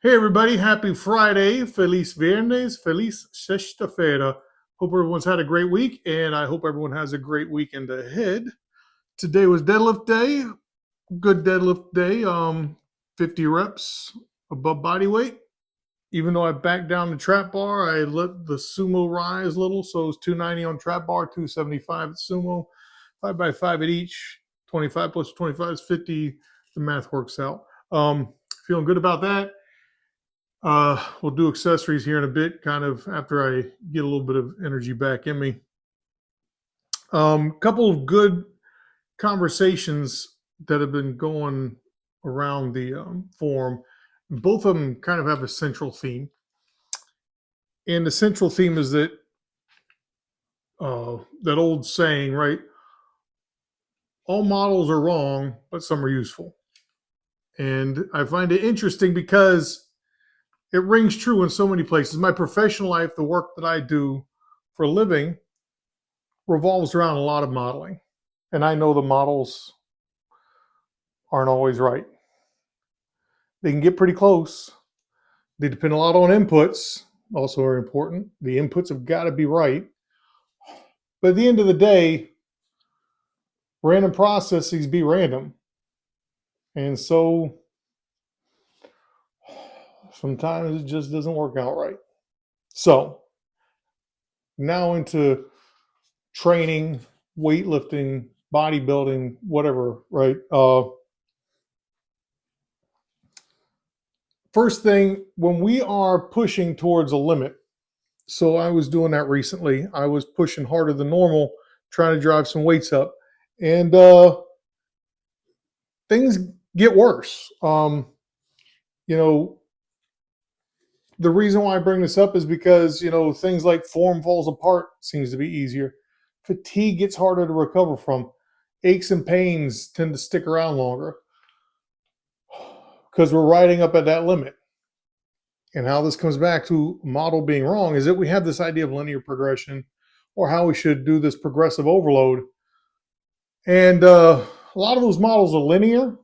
Hey everybody, happy Friday, Feliz Viernes, Feliz Sexta-feira. Hope everyone's had a great week, and I hope everyone has a great weekend ahead. Today was deadlift day, good deadlift day, 50 reps above body weight. Even though I backed down the trap bar, I let the sumo rise a little, so it was 290 on trap bar, 275 at sumo, 5 by 5 at each, 25 plus 25 is 50. The math works out. Feeling good about that. We'll do accessories here in a bit, kind of after I get a little bit of energy back in me. Couple of good conversations that have been going around the forum. Both of them kind of have a central theme, and the central theme is that that old saying, right? All models are wrong, but some are useful. And I find it interesting because it rings true in so many places. My professional life, the work that I do for a living, revolves around a lot of modeling. And I know the models aren't always right. They can get pretty close. They depend a lot on inputs, also are important. The inputs have got to be right. But at the end of the day, random processes be random. And so sometimes it just doesn't work out right. So now into training, weightlifting, bodybuilding, whatever, right? First thing, when we are pushing towards a limit, so I was doing that recently. I was pushing harder than normal, trying to drive some weights up, and things get worse. The reason why I bring this up is because, things like form falls apart seems to be easier. Fatigue gets harder to recover from. Aches and pains tend to stick around longer because we're riding up at that limit. And how this comes back to model being wrong is that we have this idea of linear progression, or how we should do this progressive overload. And a lot of those models are linear,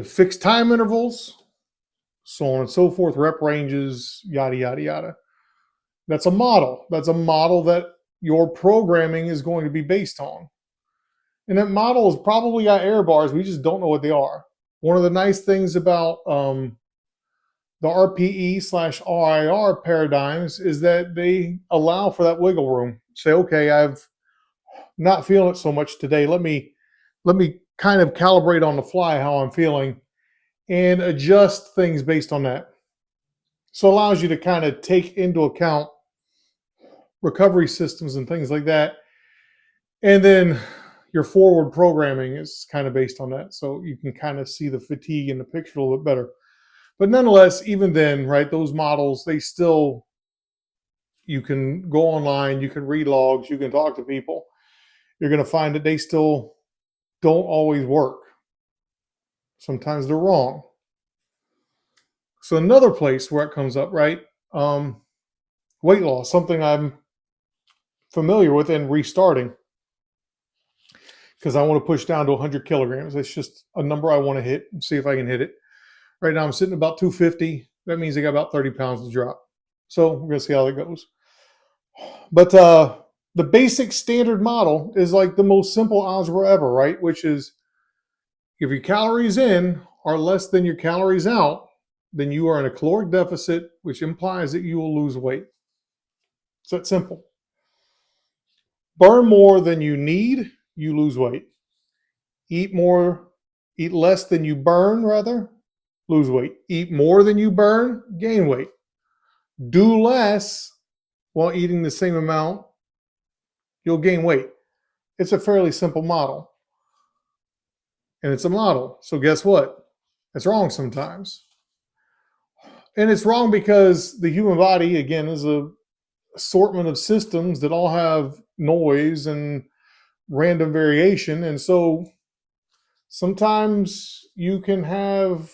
fixed time intervals, so on and so forth, rep ranges, yada, yada, yada. That's a model. That's a model that your programming is going to be based on. And that model has probably got error bars. We just don't know what they are. One of the nice things about the RPE/RIR paradigms is that they allow for that wiggle room. Say, okay, I've not feeling it so much today. Let me kind of calibrate on the fly how I'm feeling and adjust things based on that. So it allows you to kind of take into account recovery systems and things like that. And then your forward programming is kind of based on that. So you can kind of see the fatigue in the picture a little bit better. But nonetheless, even then, right, those models, you can go online, you can read logs, you can talk to people. You're going to find that they still don't always work. Sometimes they're wrong. So another place where it comes up, right? Weight loss, something I'm familiar with and restarting because I want to push down to 100 kilograms. It's just a number I want to hit and see if I can hit it. Right now I'm sitting about 250. That means I got about 30 pounds to drop. So we're going to see how that goes. But the basic standard model is like the most simple algebra ever, right? Which is if your calories in are less than your calories out, then you are in a caloric deficit, which implies that you will lose weight. It's that simple. Burn more than you need, you lose weight. Eat less than you burn, rather, lose weight. Eat more than you burn, gain weight. Do less while eating the same amount, you'll gain weight. It's a fairly simple model. And it's a model. So guess what? It's wrong sometimes. And it's wrong because the human body, again, is an assortment of systems that all have noise and random variation. And so sometimes you can have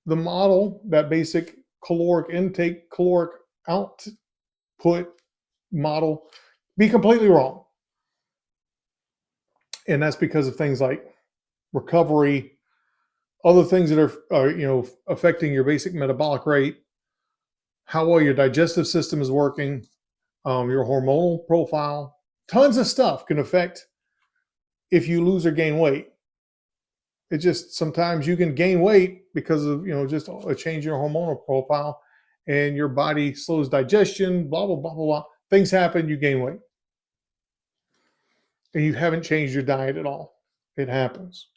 the model, that basic caloric intake, caloric output model, be completely wrong. And that's because of things like recovery, other things that are affecting your basic metabolic rate, how well your digestive system is working, your hormonal profile. Tons of stuff can affect if you lose or gain weight. It just sometimes you can gain weight because of just a change in your hormonal profile, and your body slows digestion. Blah blah blah blah blah. Things happen. You gain weight, and you haven't changed your diet at all. It happens.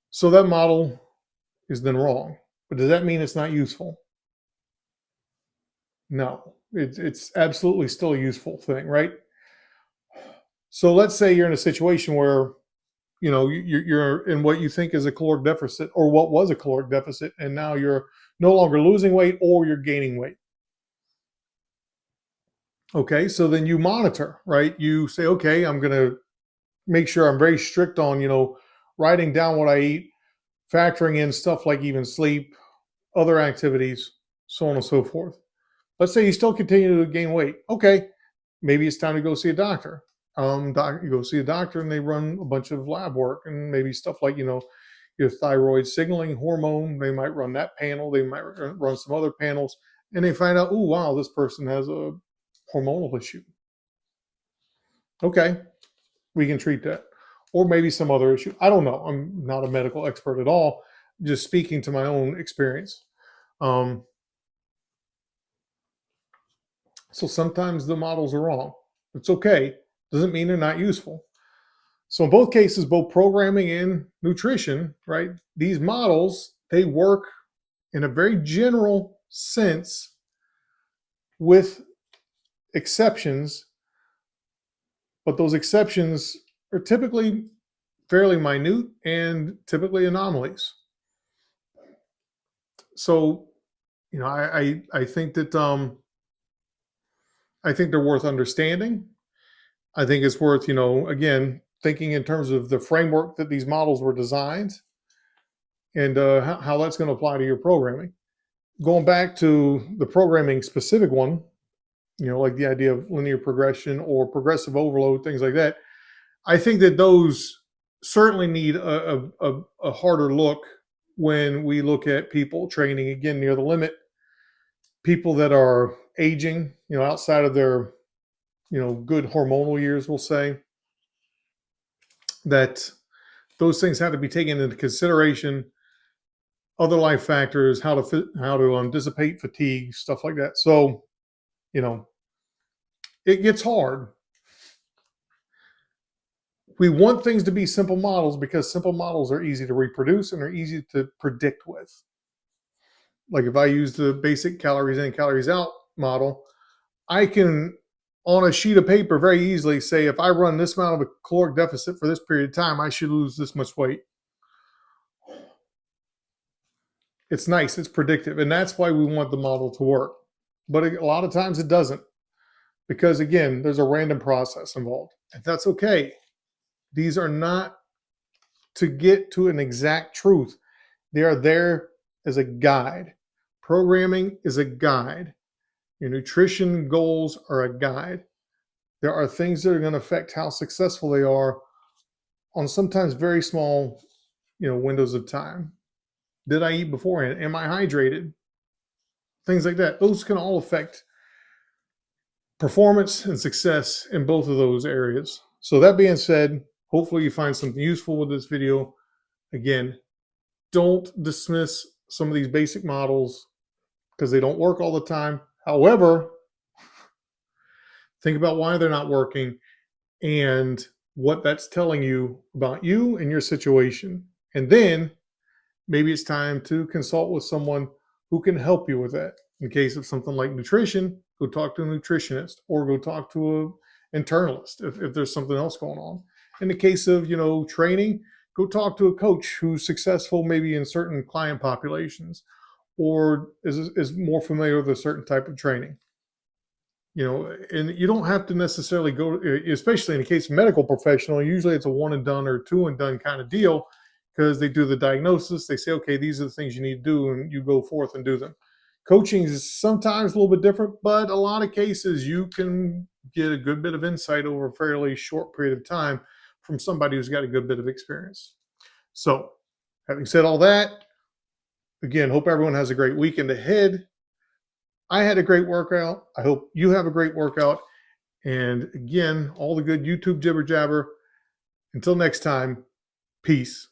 So that model is then wrong. But does that mean it's not useful? No, it's absolutely still a useful thing, right? So let's say you're in a situation where you're in what you think is a caloric deficit, or what was a caloric deficit, and now you're no longer losing weight or you're gaining weight. Okay, so then you monitor, right? You say, okay, I'm going to make sure I'm very strict on, writing down what I eat, factoring in stuff like even sleep, other activities, so on and so forth. Let's say you still continue to gain weight. Okay, maybe it's time to go see a doctor. You go see a doctor and they run a bunch of lab work and maybe stuff like, your thyroid signaling hormone. They might run that panel. They might run some other panels, and they find out, oh, wow, this person has a hormonal issue. Okay, we can treat that. Or maybe some other issue. I don't know. I'm not a medical expert at all, just speaking to my own experience. So sometimes the models are wrong. It's okay. Doesn't mean they're not useful. So in both cases, both programming and nutrition, right? These models, they work in a very general sense with exceptions, but those exceptions are typically fairly minute and typically anomalies. So, I think that I think they're worth understanding. I think it's worth, again, thinking in terms of the framework that these models were designed, and how that's going to apply to your programming. Going back to the programming specific one, like the idea of linear progression or progressive overload, things like that. I think that those certainly need a harder look when we look at people training, again, near the limit, people that are aging, outside of their, good hormonal years, we'll say, that those things have to be taken into consideration. Other life factors, how to dissipate fatigue, stuff like that. So, it gets hard. We want things to be simple models because simple models are easy to reproduce and are easy to predict with. Like if I use the basic calories in, calories out model, I can, on a sheet of paper, very easily say, if I run this amount of a caloric deficit for this period of time, I should lose this much weight. It's nice, it's predictive, and that's why we want the model to work. But a lot of times it doesn't, because again, there's a random process involved, and that's okay. These are not to get to an exact truth. They are there as a guide. Programming is a guide. Your nutrition goals are a guide. There are things that are going to affect how successful they are on sometimes very small, windows of time. Did I eat beforehand? Am I hydrated? Things like that. Those can all affect performance and success in both of those areas. So that being said, hopefully you find something useful with this video. Again, don't dismiss some of these basic models because they don't work all the time. However, think about why they're not working and what that's telling you about you and your situation. And then maybe it's time to consult with someone who can help you with that. In case of something like nutrition, go talk to a nutritionist or go talk to an internalist if there's something else going on. In the case of, training, go talk to a coach who's successful maybe in certain client populations or is more familiar with a certain type of training. And you don't have to necessarily go, especially in the case of medical professional, usually it's a one and done or two and done kind of deal because they do the diagnosis. They say, okay, these are the things you need to do, and you go forth and do them. Coaching is sometimes a little bit different, but a lot of cases you can get a good bit of insight over a fairly short period of time from somebody who's got a good bit of experience. So Having said all that, again, hope everyone has a great weekend ahead. I had a great workout. I hope you have a great workout. And again, all the good YouTube jibber jabber. Until next time, peace.